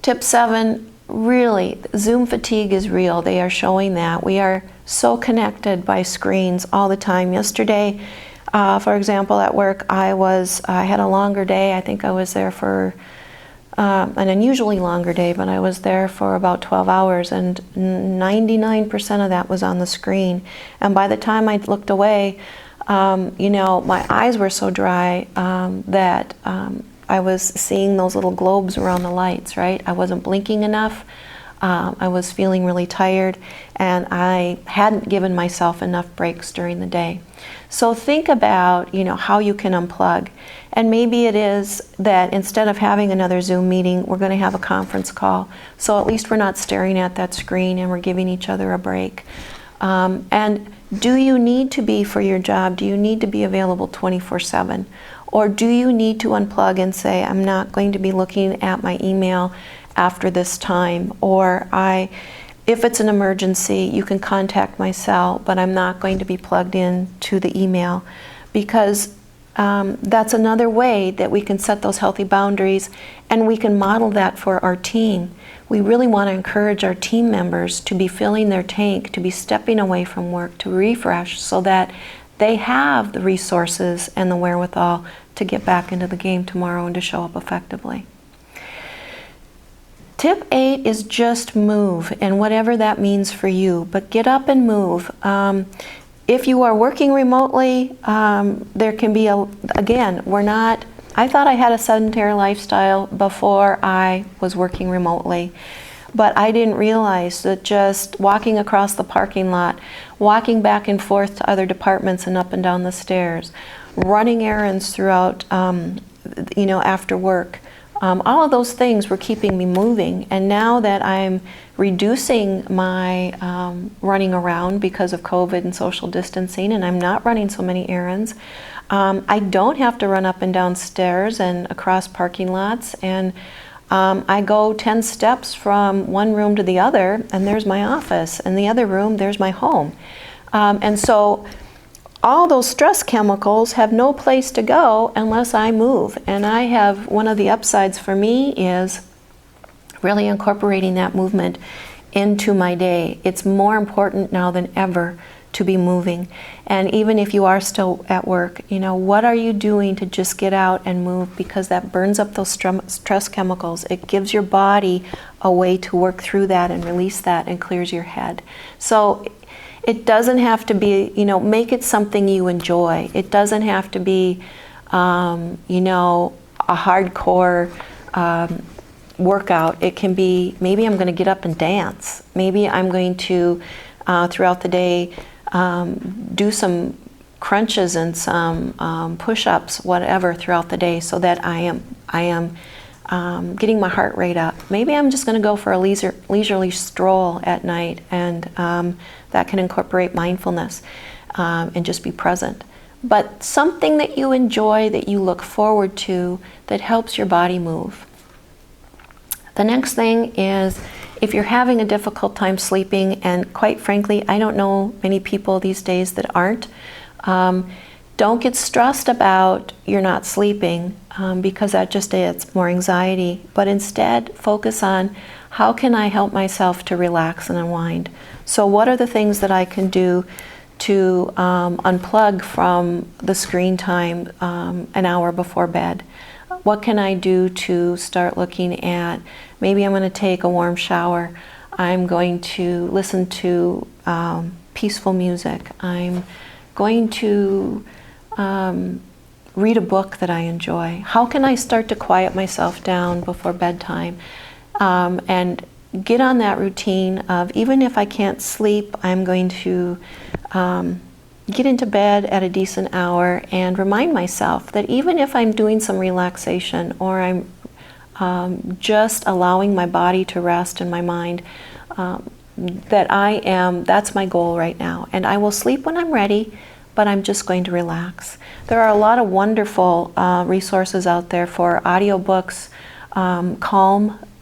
Tip 7, really, Zoom fatigue is real. They are showing that. We are so connected by screens all the time. Yesterday, for example, at work, I had a longer day. I think I was there for an unusually longer day, but I was there for about 12 hours, and 99% of that was on the screen. And by the time I looked away, my eyes were so dry that I was seeing those little globes around the lights, right? I wasn't blinking enough. I was feeling really tired, and I hadn't given myself enough breaks during the day. So think about, how you can unplug. And maybe it is that instead of having another Zoom meeting, we're going to have a conference call. So at least we're not staring at that screen and we're giving each other a break. And do you need to be, for your job, do you need to be available 24/7? Or do you need to unplug and say, I'm not going to be looking at my email after this time? Or if it's an emergency, you can contact my cell, but I'm not going to be plugged in to the email. Because that's another way that we can set those healthy boundaries, and we can model that for our team. We really want to encourage our team members to be filling their tank, to be stepping away from work, to refresh, so that they have the resources and the wherewithal to get back into the game tomorrow and to show up effectively. Tip 8 is just move, and whatever that means for you, but get up and move. If you are working remotely, there can be I thought I had a sedentary lifestyle before I was working remotely, but I didn't realize that just walking across the parking lot, walking back and forth to other departments and up and down the stairs, running errands throughout, after work, all of those things were keeping me moving. And now that I'm reducing my running around because of COVID and social distancing, and I'm not running so many errands, I don't have to run up and down stairs and across parking lots, and I go 10 steps from one room to the other, and there's my office, and the other room, there's my home. And so all those stress chemicals have no place to go unless I move. And one of the upsides for me is really incorporating that movement into my day. It's more important now than ever to be moving. And even if you are still at work, what are you doing to just get out and move? Because that burns up those stress chemicals. It gives your body a way to work through that and release that, and clears your head. So it doesn't have to be, make it something you enjoy. It doesn't have to be, a hardcore workout. It can be, maybe I'm going to get up and dance. Maybe I'm going to, throughout the day, do some crunches and some push-ups, whatever, throughout the day, so that I am getting my heart rate up. Maybe I'm just going to go for a leisurely stroll at night, and that can incorporate mindfulness and just be present. But something that you enjoy, that you look forward to, that helps your body move. The next thing is, if you're having a difficult time sleeping, and quite frankly, I don't know many people these days that aren't, don't get stressed about you're not sleeping, because that just adds more anxiety. But instead, focus on, how can I help myself to relax and unwind? So what are the things that I can do to unplug from the screen time an hour before bed? What can I do to start looking at, maybe I'm going to take a warm shower. I'm going to listen to peaceful music. I'm going to read a book that I enjoy. How can I start to quiet myself down before bedtime? And get on that routine of, even if I can't sleep, I'm going to get into bed at a decent hour, and remind myself that even if I'm doing some relaxation, or I'm just allowing my body to rest and my mind, that's my goal right now. And I will sleep when I'm ready, but I'm just going to relax. There are a lot of wonderful resources out there for audiobooks. Calm.com,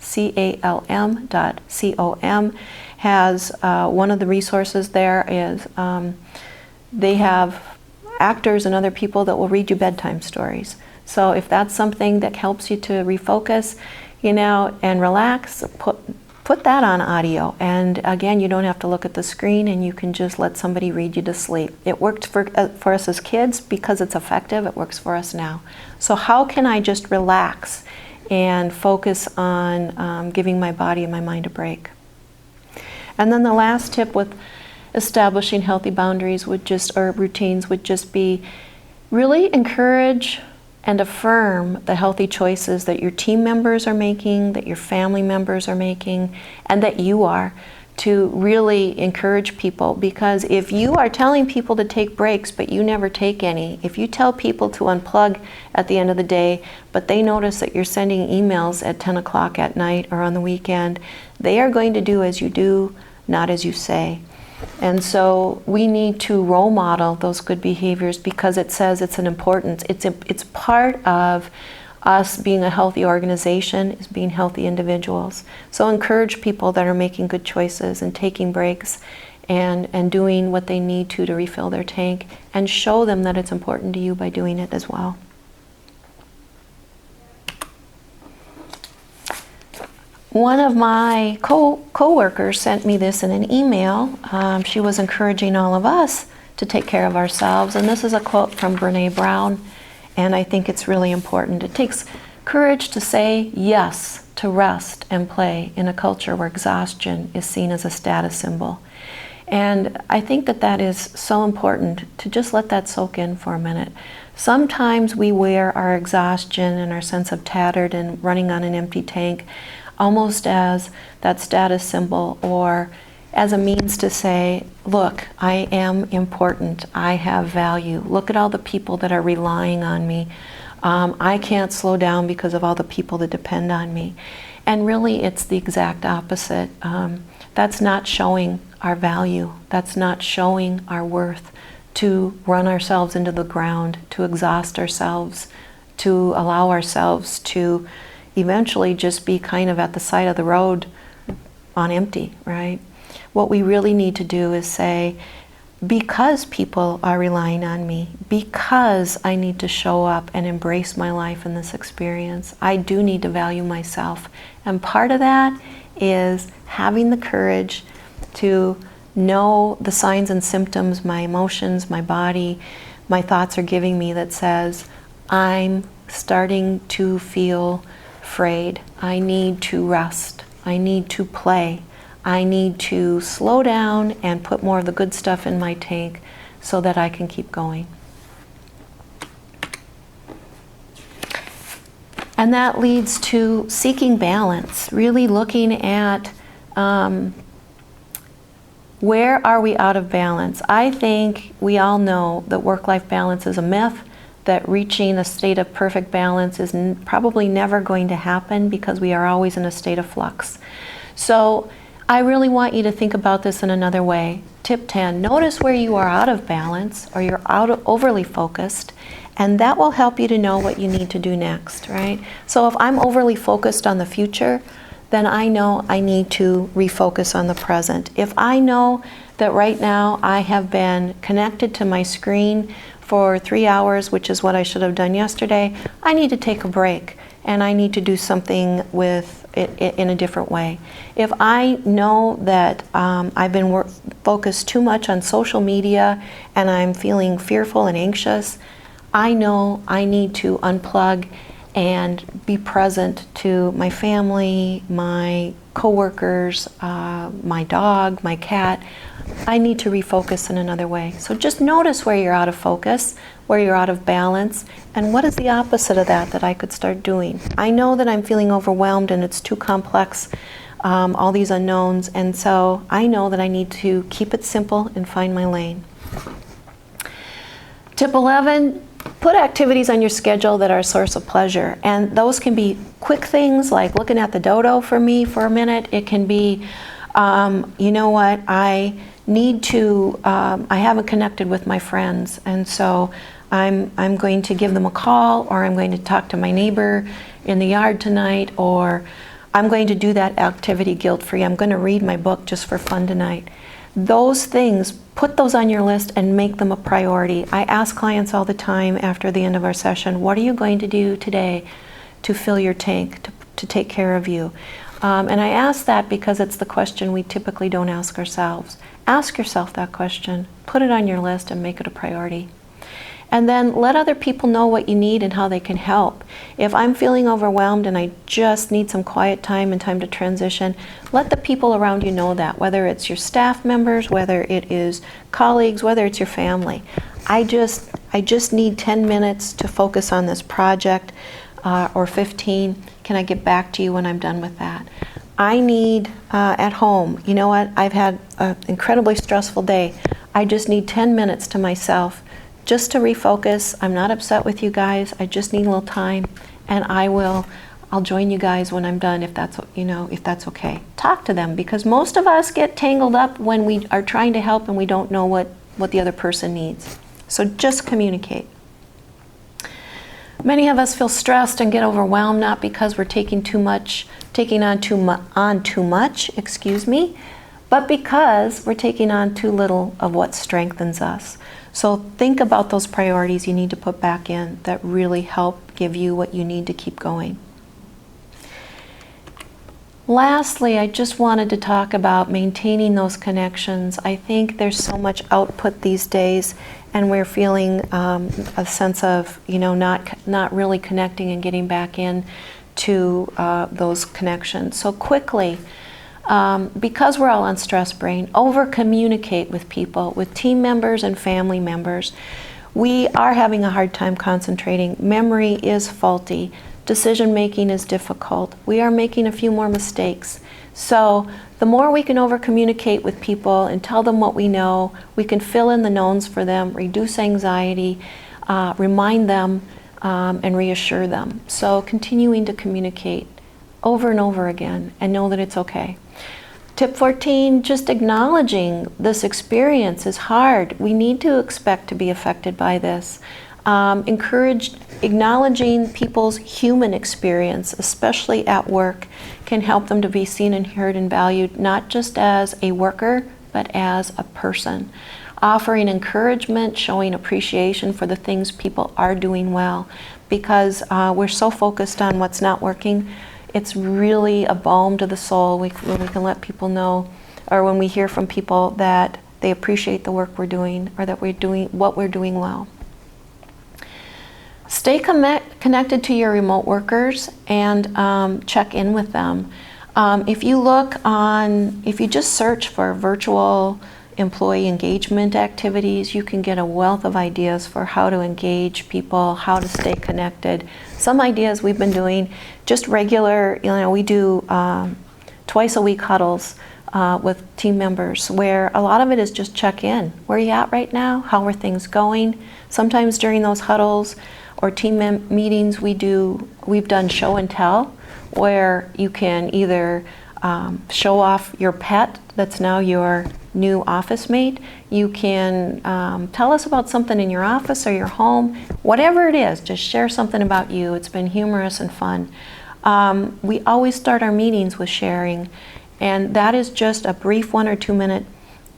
CALM.com, has one of the resources there is they have actors and other people that will read you bedtime stories. So if that's something that helps you to refocus, and relax, put that on audio. And again, you don't have to look at the screen, and you can just let somebody read you to sleep. It worked for us as kids because it's effective. It works for us now. So how can I just relax and focus on giving my body and my mind a break? And then the last tip with establishing healthy boundaries or routines would just be, really encourage and affirm the healthy choices that your team members are making, that your family members are making, and that you are, to really encourage people. Because if you are telling people to take breaks but you never take any, if you tell people to unplug at the end of the day but they notice that you're sending emails at 10 o'clock at night or on the weekend, they are going to do as you do, not as you say. And so we need to role model those good behaviors, because it says it's an importance. It's part of us being a healthy organization, is being healthy individuals. So encourage people that are making good choices and taking breaks and doing what they need to refill their tank, and show them that it's important to you by doing it as well. One of my co-workers sent me this in an email. She was encouraging all of us to take care of ourselves. And this is a quote from Brene Brown, and I think it's really important. It takes courage to say yes to rest and play in a culture where exhaustion is seen as a status symbol. And I think that that is so important to just let that soak in for a minute. Sometimes we wear our exhaustion and our sense of tattered and running on an empty tank almost as that status symbol, or as a means to say, look, I am important, I have value, look at all the people that are relying on me, I can't slow down because of all the people that depend on me. And really it's the exact opposite. That's not showing our value, that's not showing our worth, to run ourselves into the ground, to exhaust ourselves, to allow ourselves to eventually just be kind of at the side of the road on empty, right? What we really need to do is say, because people are relying on me, because I need to show up and embrace my life in this experience, I do need to value myself. And part of that is having the courage to know the signs and symptoms, my emotions, my body, my thoughts are giving me, that says, I'm starting to feel afraid. I need to rest. I need to play. I need to slow down and put more of the good stuff in my tank so that I can keep going. And that leads to seeking balance, really looking at where are we out of balance. I think we all know that work-life balance is a myth, that reaching a state of perfect balance is probably never going to happen, because we are always in a state of flux. So I really want you to think about this in another way. Tip 10, notice where you are out of balance or you're overly focused, and that will help you to know what you need to do next, right? So if I'm overly focused on the future, then I know I need to refocus on the present. If I know that right now I have been connected to my screen for 3 hours, which is what I should have done yesterday, I need to take a break and I need to do something with it in a different way. If I know that I've been focused too much on social media and I'm feeling fearful and anxious, I know I need to unplug and be present to my family, my coworkers, my dog, my cat. I need to refocus in another way. So just notice where you're out of focus, where you're out of balance, and what is the opposite of that I could start doing. I know that I'm feeling overwhelmed and it's too complex, all these unknowns, and so I know that I need to keep it simple and find my lane. Tip 11, put activities on your schedule that are a source of pleasure. And those can be quick things like looking at the dodo for me for a minute. It can be, you know what, I need to, I haven't connected with my friends, and so I'm going to give them a call, or I'm going to talk to my neighbor in the yard tonight, or I'm going to do that activity guilt-free. I'm going to read my book just for fun tonight. Those things, put those on your list and make them a priority. I ask clients all the time after the end of our session, what are you going to do today to fill your tank, to take care of you? And I ask that because it's the question we typically don't ask ourselves. Ask yourself that question, put it on your list and make it a priority. And then let other people know what you need and how they can help. If I'm feeling overwhelmed and I just need some quiet time and time to transition, let the people around you know that, whether it's your staff members, whether it is colleagues, whether it's your family. I I just need 10 minutes to focus on this project, or 15. Can I get back to you when I'm done with that? I need at home, you know what, I've had an incredibly stressful day. I just need 10 minutes to myself just to refocus. I'm not upset with you guys. I just need a little time, and I'll join you guys when I'm done, if that's, if that's okay. Talk to them, because most of us get tangled up when we are trying to help and we don't know what the other person needs. So just communicate. Many of us feel stressed and get overwhelmed, not because we're taking on too much, but because we're taking on too little of what strengthens us. So think about those priorities you need to put back in that really help give you what you need to keep going. Lastly, I just wanted to talk about maintaining those connections. I think there's so much output these days, and we're feeling a sense of, not really connecting and getting back in to those connections. So quickly, because we're all on stress brain, over-communicate with people, with team members and family members. We are having a hard time concentrating. Memory is faulty. Decision-making is difficult. We are making a few more mistakes. So the more we can over-communicate with people and tell them what we know, we can fill in the knowns for them, reduce anxiety, remind them, and reassure them. So continuing to communicate over and over again and know that it's okay. Tip 14, just acknowledging this experience is hard. We need to expect to be affected by this. Acknowledging people's human experience, especially at work, can help them to be seen and heard and valued, not just as a worker, but as a person. Offering encouragement, showing appreciation for the things people are doing well, because we're so focused on what's not working. It's really a balm to the soul when we can let people know, or when we hear from people that they appreciate the work we're doing, or that we're doing what we're doing well. Stay connected to your remote workers and check in with them. If you just search for virtual employee engagement activities, you can get a wealth of ideas for how to engage people, how to stay connected. Some ideas we've been doing, just regular, we do twice a week huddles with team members, where a lot of it is just check in. Where are you at right now? How are things going? Sometimes during those huddles or team meetings, we've done show and tell, where you can either show off your pet that's now your new office mate. You can tell us about something in your office or your home, whatever it is, just share something about you. It's been humorous and fun. We always start our meetings with sharing, and that is just a brief 1 or 2 minute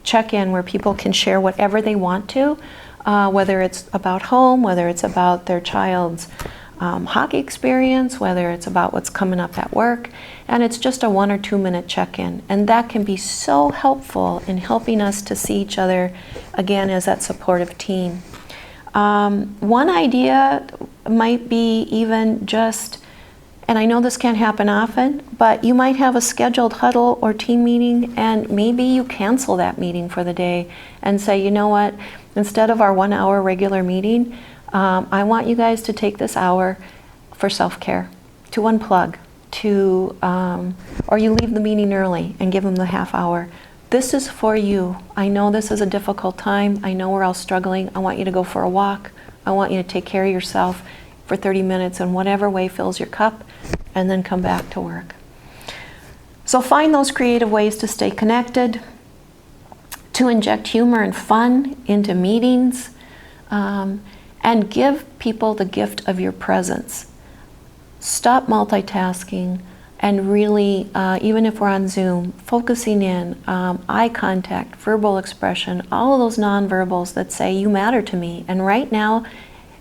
check-in where people can share whatever they want to, whether it's about home, whether it's about their child's hockey experience, whether it's about what's coming up at work, and it's just a 1 or 2 minute check-in. And that can be so helpful in helping us to see each other again as that supportive team. One idea might be even just, and I know this can't happen often, but you might have a scheduled huddle or team meeting, and maybe you cancel that meeting for the day and say, you know what, instead of our 1 hour regular meeting, I want you guys to take this hour for self-care, to unplug, or you leave the meeting early and give them the half hour. This is for you. I know this is a difficult time. I know we're all struggling. I want you to go for a walk. I want you to take care of yourself for 30 minutes in whatever way fills your cup, and then come back to work. So find those creative ways to stay connected, to inject humor and fun into meetings, and give people the gift of your presence. Stop multitasking and really, even if we're on Zoom, focusing in, eye contact, verbal expression, all of those nonverbals that say, you matter to me. And right now,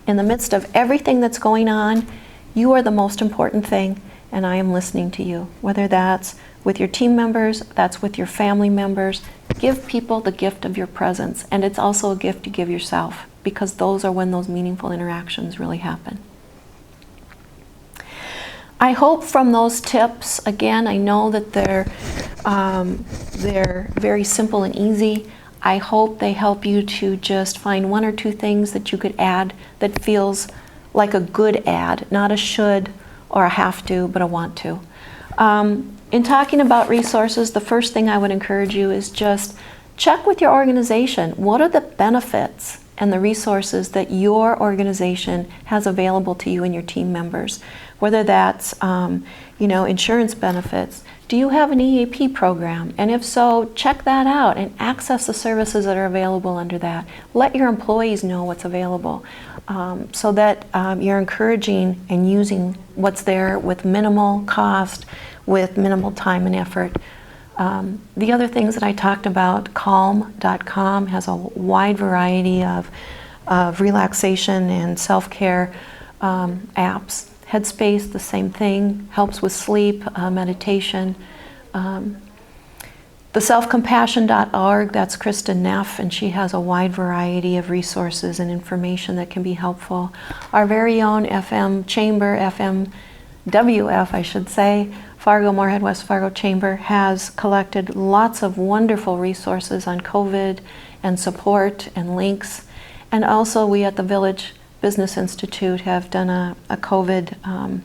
in the midst of everything that's going on, you are the most important thing, and I am listening to you. Whether that's with your team members, that's with your family members, give people the gift of your presence. And it's also a gift to give yourself, because those are when those meaningful interactions really happen. I hope from those tips, again, I know that they're very simple and easy. I hope they help you to just find one or two things that you could add that feels like a good add, not a should or a have to, but a want to. In talking about resources, the first thing I would encourage you is just check with your organization. What are the benefits and the resources that your organization has available to you and your team members? Whether that's insurance benefits. Do you have an EAP program? And if so, check that out and access the services that are available under that. Let your employees know what's available so that you're encouraging and using what's there with minimal cost, with minimal time and effort. The other things that I talked about, calm.com has a wide variety of relaxation and self-care apps. Headspace, the same thing, helps with sleep, meditation. The SelfCompassion.org, that's Krista Neff, and she has a wide variety of resources and information that can be helpful. Our very own FM Chamber, FMWF, I should say, Fargo, Moorhead, West Fargo Chamber, has collected lots of wonderful resources on COVID and support and links. And also we at the Village Business Institute have done a COVID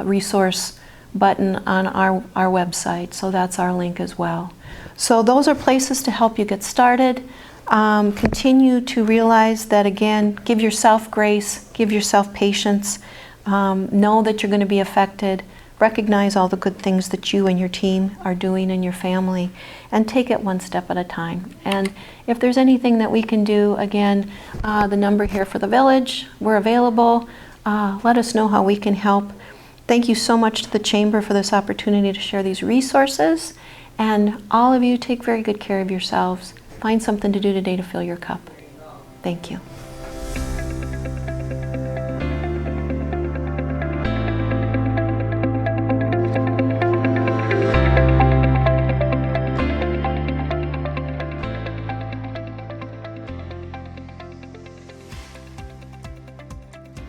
resource button on our website, so that's our link as well. So those are places to help you get started. Continue to realize that, again, give yourself grace, give yourself patience, know that you're going to be affected, recognize all the good things that you and your team are doing in your family, and take it one step at a time. And if there's anything that we can do, again, the number here for the Village, we're available. Let us know how we can help. Thank you so much to the Chamber for this opportunity to share these resources. And all of you, take very good care of yourselves. Find something to do today to fill your cup. Thank you.